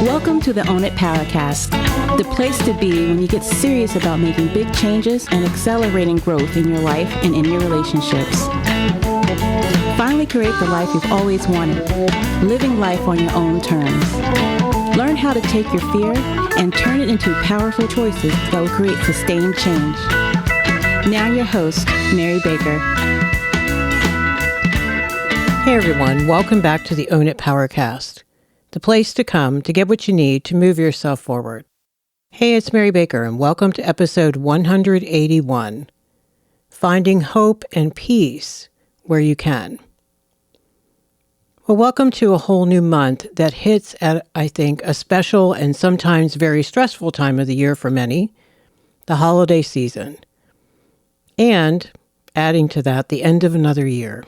Welcome to the Own It Powercast, the place to be when you get serious about making big changes and accelerating growth in your life and in your relationships. Finally create the life you've always wanted, living life on your own terms. Learn how to take your fear and turn it into powerful choices that will create sustained change. Now your host, Mary Baker. Hey everyone, welcome back to the Own It Powercast, the place to come to get what you need to move yourself forward. Hey, it's Mary Baker, and welcome to episode 181, Finding Hope and Peace Where You Can. Well, welcome to a whole new month that hits at, I think, a special and sometimes very stressful time of the year for many, the holiday season. And, adding to that, the end of another year.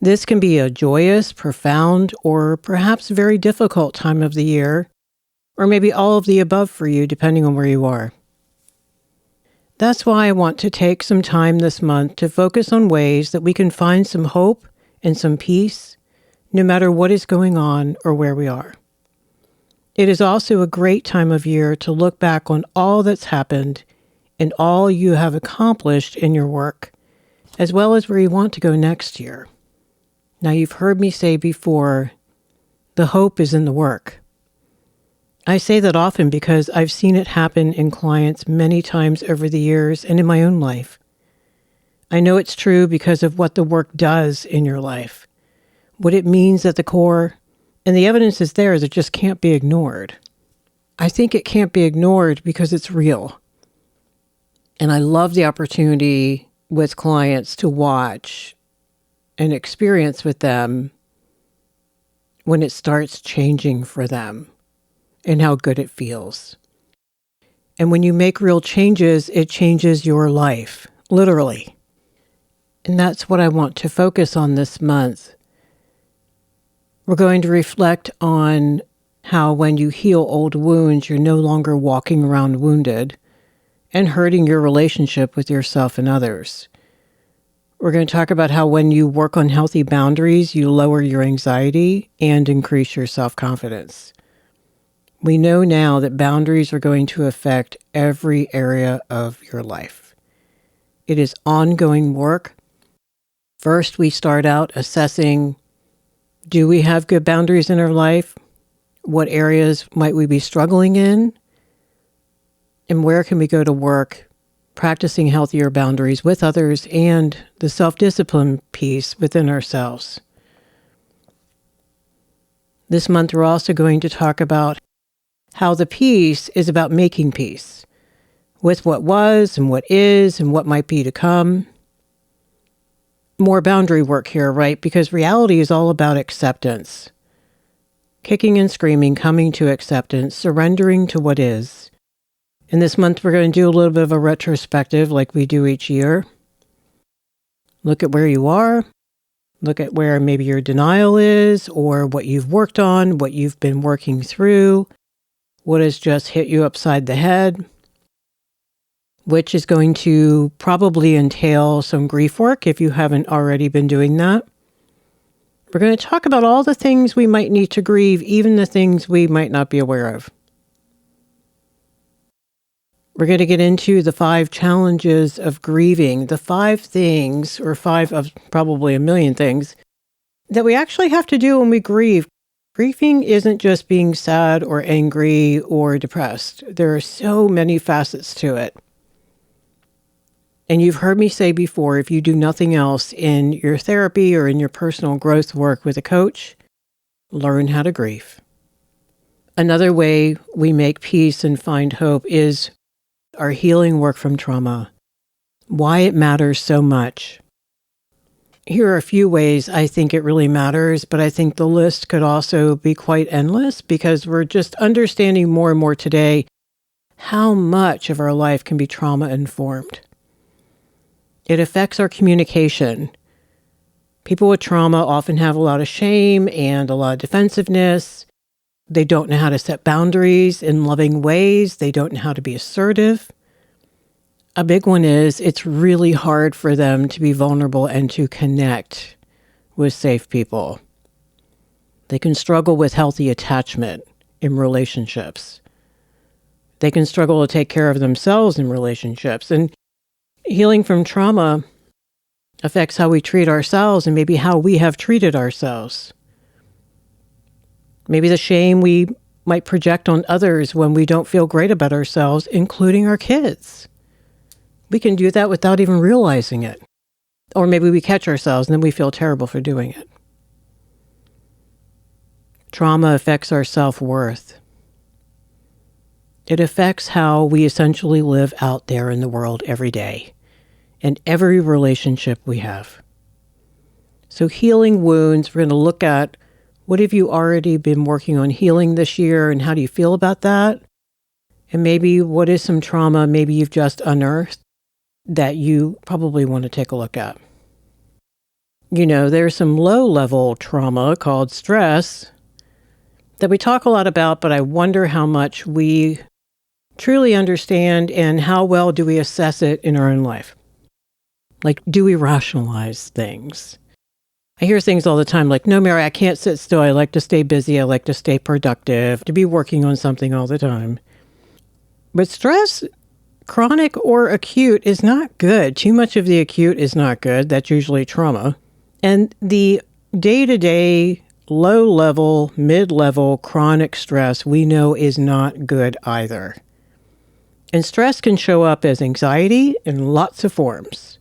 This can be a joyous, profound, or perhaps very difficult time of the year, or maybe all of the above for you, depending on where you are. That's why I want to take some time this month to focus on ways that we can find some hope and some peace, no matter what is going on or where we are. It is also a great time of year to look back on all that's happened and all you have accomplished in your work, as well as where you want to go next year. Now, you've heard me say before, the hope is in the work. I say that often because I've seen it happen in clients many times over the years and in my own life. I know it's true because of what the work does in your life, what it means at the core, and the evidence is there that just can't be ignored. I think it can't be ignored because it's real. And I love the opportunity with clients to watch and experience with them when it starts changing for them and how good it feels. And when you make real changes, it changes your life, literally. And that's what I want to focus on this month. We're going to reflect on how when you heal old wounds, you're no longer walking around wounded and hurting your relationship with yourself and others. We're going to talk about how when you work on healthy boundaries, you lower your anxiety and increase your self-confidence. We know now that boundaries are going to affect every area of your life. It is ongoing work. First, we start out assessing, do we have good boundaries in our life? What areas might we be struggling in? And where can we go to work practicing healthier boundaries with others and the self-discipline piece within ourselves. This month, we're also going to talk about how the peace is about making peace with what was and what is and what might be to come. More boundary work here, right? Because reality is all about acceptance. Kicking and screaming, coming to acceptance, surrendering to what is. And this month, we're going to do a little bit of a retrospective like we do each year. Look at where you are. Look at where maybe your denial is or what you've worked on, what you've been working through, what has just hit you upside the head, which is going to probably entail some grief work if you haven't already been doing that. We're going to talk about all the things we might need to grieve, even the things we might not be aware of. We're going to get into the 5 challenges of grieving, the 5 things, or 5 of probably a million things, that we actually have to do when we grieve. Grieving isn't just being sad or angry or depressed. There are so many facets to it. And you've heard me say before, if you do nothing else in your therapy or in your personal growth work with a coach, learn how to grieve. Another way we make peace and find hope is our healing work from trauma, why it matters so much. Here are a few ways I think it really matters, but I think the list could also be quite endless because we're just understanding more and more today how much of our life can be trauma-informed. It affects our communication. People with trauma often have a lot of shame and a lot of defensiveness. They don't know how to set boundaries in loving ways. They don't know how to be assertive. A big one is it's really hard for them to be vulnerable and to connect with safe people. They can struggle with healthy attachment in relationships. They can struggle to take care of themselves in relationships. And healing from trauma affects how we treat ourselves and maybe how we have treated ourselves. Maybe the shame we might project on others when we don't feel great about ourselves, including our kids. We can do that without even realizing it. Or maybe we catch ourselves and then we feel terrible for doing it. Trauma affects our self-worth. It affects how we essentially live out there in the world every day and every relationship we have. So healing wounds, we're going to look at what have you already been working on healing this year and how do you feel about that? And maybe what is some trauma maybe you've just unearthed that you probably want to take a look at. You know, there's some low-level trauma called stress that we talk a lot about, but I wonder how much we truly understand and how well do we assess it in our own life. Like, do we rationalize things? I hear things all the time like, no, Mary, I can't sit still. I like to stay busy. I like to stay productive, to be working on something all the time. But stress, chronic or acute, is not good. Too much of the acute is not good. That's usually trauma. And the day-to-day, low-level, mid-level chronic stress we know is not good either. And stress can show up as anxiety in lots of forms.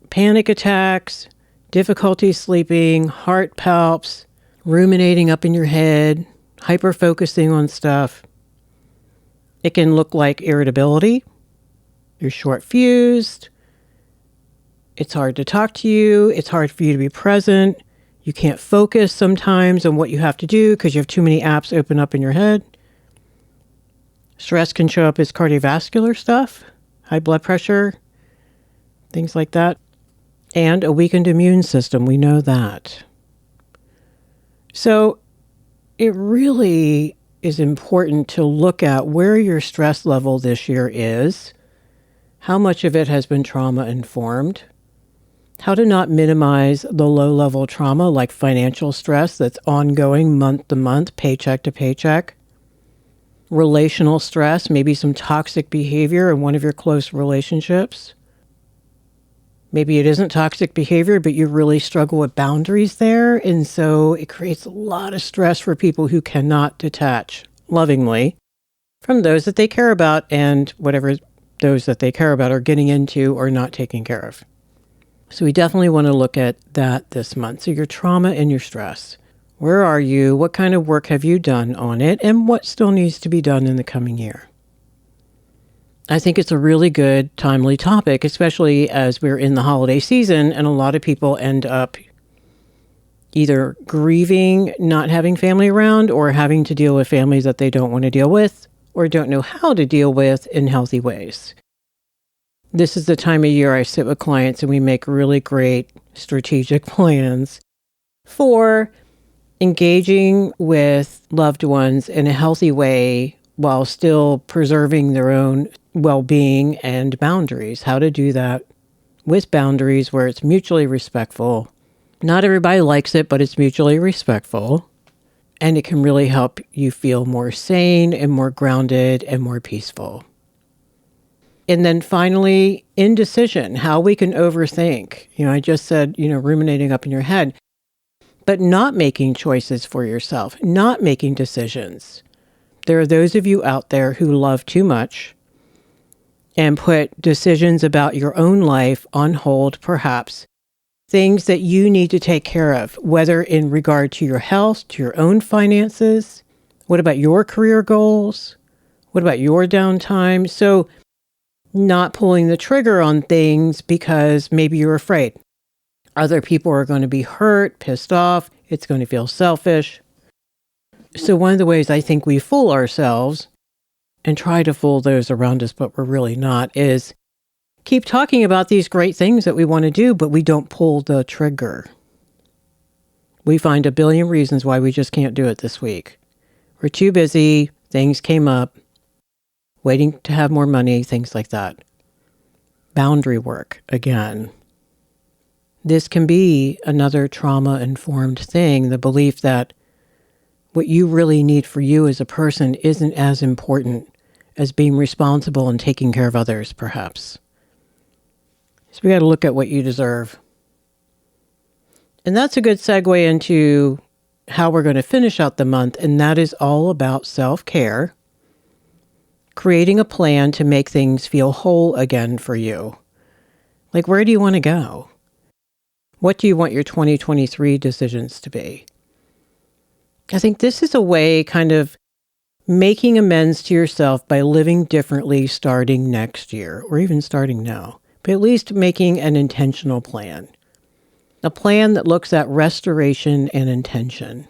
Panic attacks, difficulty sleeping, heart palps, ruminating up in your head, hyper-focusing on stuff. It can look like irritability. You're short-fused. It's hard to talk to you. It's hard for you to be present. You can't focus sometimes on what you have to do because you have too many apps open up in your head. Stress can show up as cardiovascular stuff, high blood pressure, things like that. And a weakened immune system, we know that. So it really is important to look at where your stress level this year is, how much of it has been trauma informed, how to not minimize the low-level trauma like financial stress that's ongoing month to month, paycheck to paycheck, relational stress, maybe some toxic behavior in one of your close relationships. Maybe it isn't toxic behavior, but you really struggle with boundaries there. And so it creates a lot of stress for people who cannot detach lovingly from those that they care about and whatever those that they care about are getting into or not taking care of. So we definitely want to look at that this month. So your trauma and your stress. Where are you? What kind of work have you done on it? And what still needs to be done in the coming year? I think it's a really good, timely topic, especially as we're in the holiday season and a lot of people end up either grieving not having family around or having to deal with families that they don't want to deal with or don't know how to deal with in healthy ways. This is the time of year I sit with clients and we make really great strategic plans for engaging with loved ones in a healthy way while still preserving their own well-being and boundaries. How to do that with boundaries where it's mutually respectful. Not everybody likes it, but it's mutually respectful. And it can really help you feel more sane and more grounded and more peaceful. And then finally, indecision, how we can overthink. I just said, ruminating up in your head, but not making choices for yourself, not making decisions. There are those of you out there who love too much and put decisions about your own life on hold, perhaps. Things that you need to take care of, whether in regard to your health, to your own finances. What about your career goals? What about your downtime? So not pulling the trigger on things because maybe you're afraid. Other people are going to be hurt, pissed off. It's going to feel selfish. So one of the ways I think we fool ourselves and try to fool those around us, but we're really not, is keep talking about these great things that we want to do, but we don't pull the trigger. We find a billion reasons why we just can't do it this week. We're too busy, things came up, waiting to have more money, things like that. Boundary work, again. This can be another trauma-informed thing, the belief that what you really need for you as a person isn't as important as being responsible and taking care of others, perhaps. So we got to look at what you deserve. And that's a good segue into how we're going to finish out the month, and that is all about self-care, creating a plan to make things feel whole again for you. Like, where do you want to go? What do you want your 2023 decisions to be? I think this is a way kind of making amends to yourself by living differently starting next year, or even starting now, but at least making an intentional plan. A plan that looks at restoration and intention.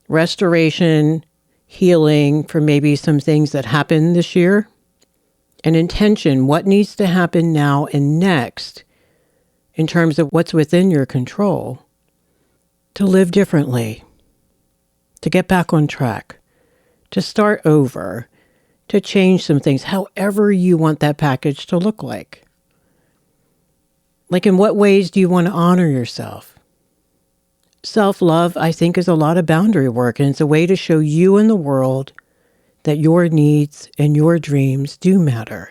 Restoration, healing for maybe some things that happened this year. And intention, what needs to happen now and next in terms of what's within your control to live differently, to get back on track, to start over, to change some things, however you want that package to look like. Like, in what ways do you want to honor yourself? Self-love, I think, is a lot of boundary work, and it's a way to show you and the world that your needs and your dreams do matter.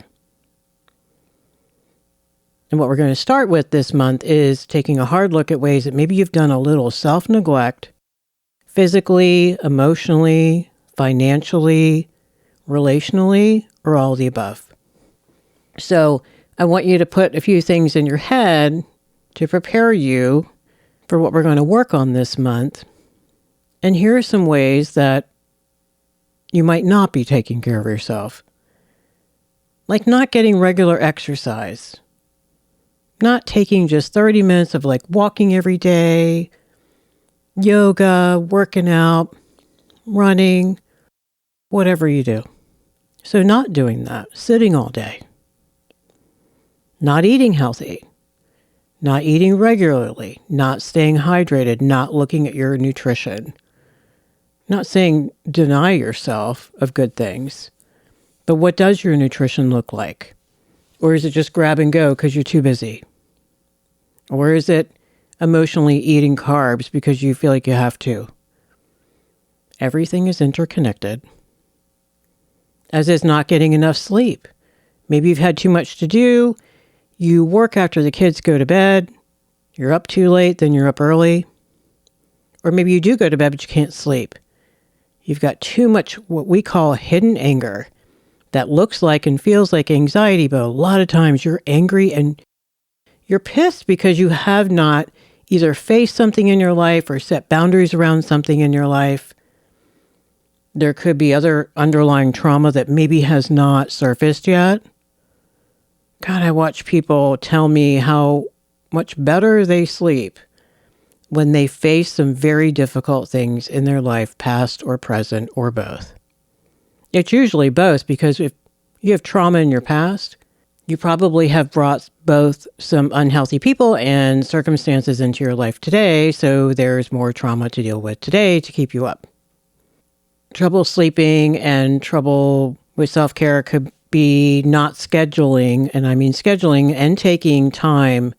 And what we're going to start with this month is taking a hard look at ways that maybe you've done a little self-neglect, physically, emotionally, financially, relationally, or all the above. So I want you to put a few things in your head to prepare you for what we're going to work on this month. And here are some ways that you might not be taking care of yourself. Like not getting regular exercise. Not taking just 30 minutes of like walking every day, yoga, working out, running, whatever you do. So not doing that, sitting all day. Not eating healthy, not eating regularly, not staying hydrated, not looking at your nutrition. Not saying deny yourself of good things, but what does your nutrition look like? Or is it just grab and go because you're too busy? Or is it emotionally eating carbs because you feel like you have to? Everything is interconnected. As is not getting enough sleep. Maybe you've had too much to do. You work after the kids go to bed. You're up too late, then you're up early. Or maybe you do go to bed, but you can't sleep. You've got too much what we call hidden anger that looks like and feels like anxiety, but a lot of times you're angry and you're pissed because you have not either faced something in your life or set boundaries around something in your life. There could be other underlying trauma that maybe has not surfaced yet. God, I watch people tell me how much better they sleep when they face some very difficult things in their life, past or present or both. It's usually both, because if you have trauma in your past, you probably have brought both some unhealthy people and circumstances into your life today, so there's more trauma to deal with today to keep you up. Trouble sleeping and trouble with self-care could be not scheduling, and I mean scheduling and taking time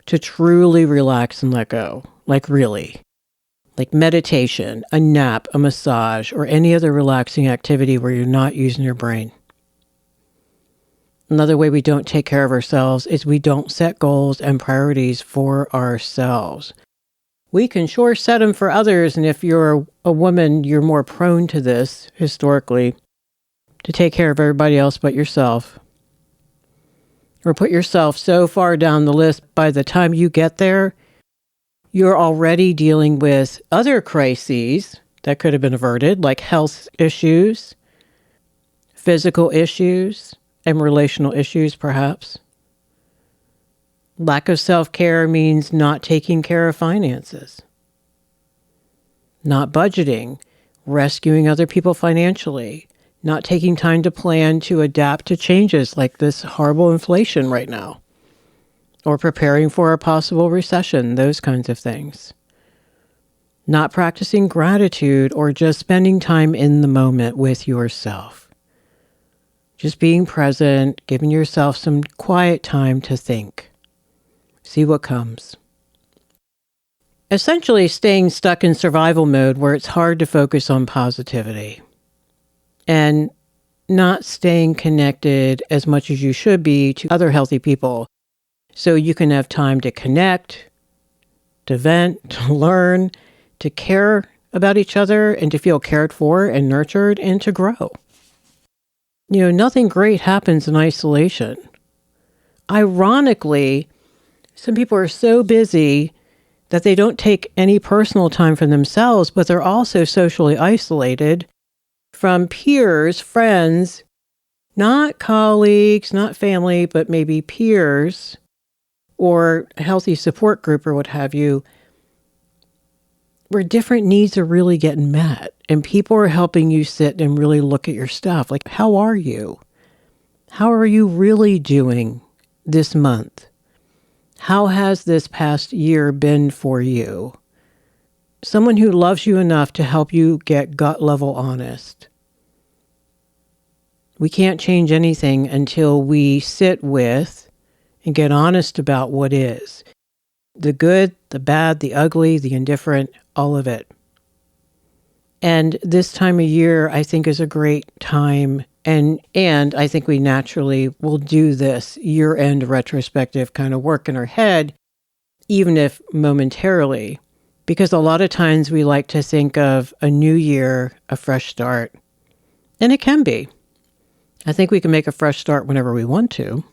to truly relax and let go. Like really. Like meditation, a nap, a massage, or any other relaxing activity where you're not using your brain. Another way we don't take care of ourselves is we don't set goals and priorities for ourselves. We can sure set them for others, and if you're a woman, you're more prone to this, historically, to take care of everybody else but yourself. Or put yourself so far down the list, by the time you get there, you're already dealing with other crises that could have been averted, like health issues, physical issues, and relational issues, perhaps. Lack of self-care means not taking care of finances, not budgeting, rescuing other people financially, not taking time to plan to adapt to changes like this horrible inflation right now, or preparing for a possible recession, those kinds of things. Not practicing gratitude or just spending time in the moment with yourself. Just being present, giving yourself some quiet time to think. See what comes. essentially staying stuck in survival mode where it's hard to focus on positivity and not staying connected as much as you should be to other healthy people so you can have time to connect, to vent, to learn, to care about each other and to feel cared for and nurtured and to grow. Nothing great happens in isolation. Ironically, some people are so busy that they don't take any personal time for themselves, but they're also socially isolated from peers, friends, not colleagues, not family, but maybe peers or a healthy support group or what have you, where different needs are really getting met and people are helping you sit and really look at your stuff. Like, how are you? How are you really doing this month? How has this past year been for you? Someone who loves you enough to help you get gut level honest. We can't change anything until we sit with and get honest about what is. The good, the bad, the ugly, the indifferent, all of it. And this time of year, I think, is a great time. And I think we naturally will do this year-end retrospective kind of work in our head, even if momentarily, because a lot of times we like to think of a new year, a fresh start. And it can be. I think we can make a fresh start whenever we want to.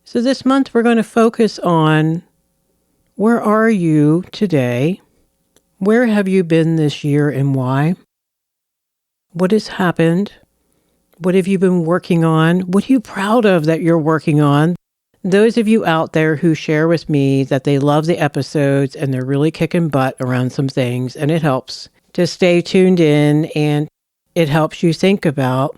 So this month, we're going to focus on where are you today? Where have you been this year and why? What has happened? What have you been working on? What are you proud of that you're working on? Those of you out there who share with me that they love the episodes and they're really kicking butt around some things, and it helps to stay tuned in and it helps you think about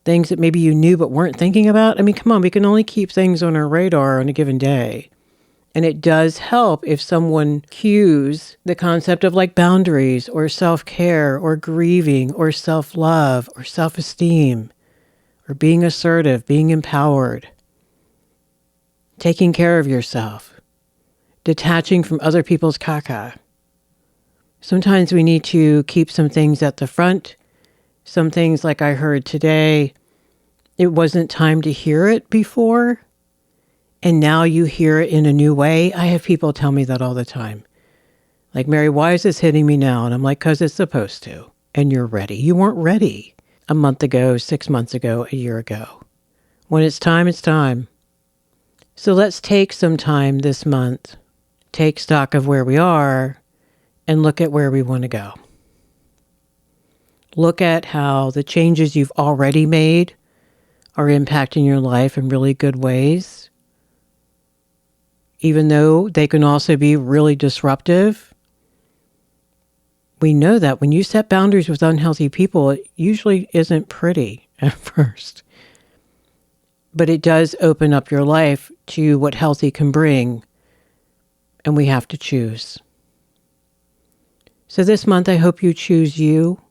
things that maybe you knew but weren't thinking about. I mean, come on, we can only keep things on our radar on a given day. And it does help if someone cues the concept of like boundaries or self-care or grieving or self-love or self-esteem or being assertive, being empowered, taking care of yourself, detaching from other people's caca. Sometimes we need to keep some things at the front. Some things, like I heard today, it wasn't time to hear it before. And now you hear it in a new way. I have people tell me that all the time. Like, Mary, why is this hitting me now? And I'm like, because it's supposed to. And you're ready. You weren't ready a month ago, 6 months ago, a year ago. When it's time, it's time. So let's take some time this month, take stock of where we are, and look at where we want to go. Look at how the changes you've already made are impacting your life in really good ways. Even though they can also be really disruptive. We know that when you set boundaries with unhealthy people, it usually isn't pretty at first. But it does open up your life to what healthy can bring, and we have to choose. So this month, I hope you choose you,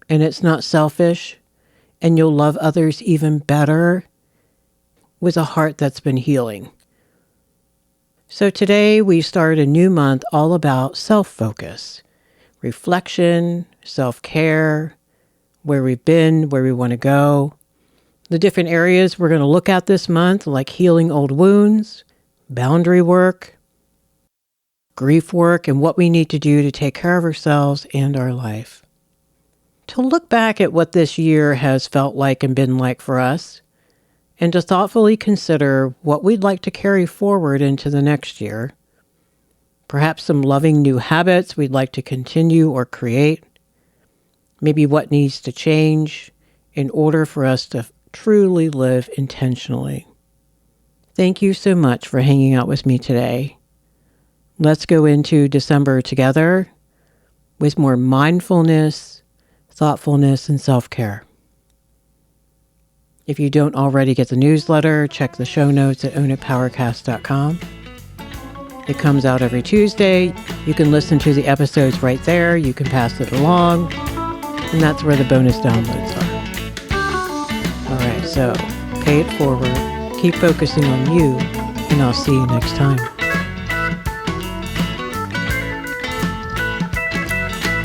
and it's not selfish, and you'll love others even better with a heart that's been healing. So today we start a new month all about self-focus, reflection, self-care, where we've been, where we want to go. The different areas we're going to look at this month, like healing old wounds, boundary work, grief work, and what we need to do to take care of ourselves and our life. To look back at what this year has felt like and been like for us, and to thoughtfully consider what we'd like to carry forward into the next year. Perhaps some loving new habits we'd like to continue or create. Maybe what needs to change in order for us to truly live intentionally. Thank you so much for hanging out with me today. Let's go into December together with more mindfulness, thoughtfulness, and self-care. If you don't already get the newsletter, check the show notes at ownitpowercast.com. It comes out every Tuesday. You can listen to the episodes right there. You can pass it along. And that's where the bonus downloads are. All right, so pay it forward. Keep focusing on you, and I'll see you next time.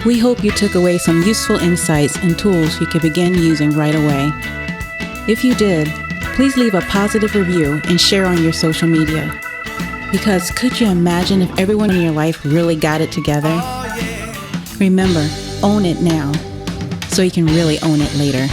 We hope you took away some useful insights and tools you can begin using right away. If you did, please leave a positive review and share on your social media. Because could you imagine if everyone in your life really got it together? Remember, own it now, so you can really own it later.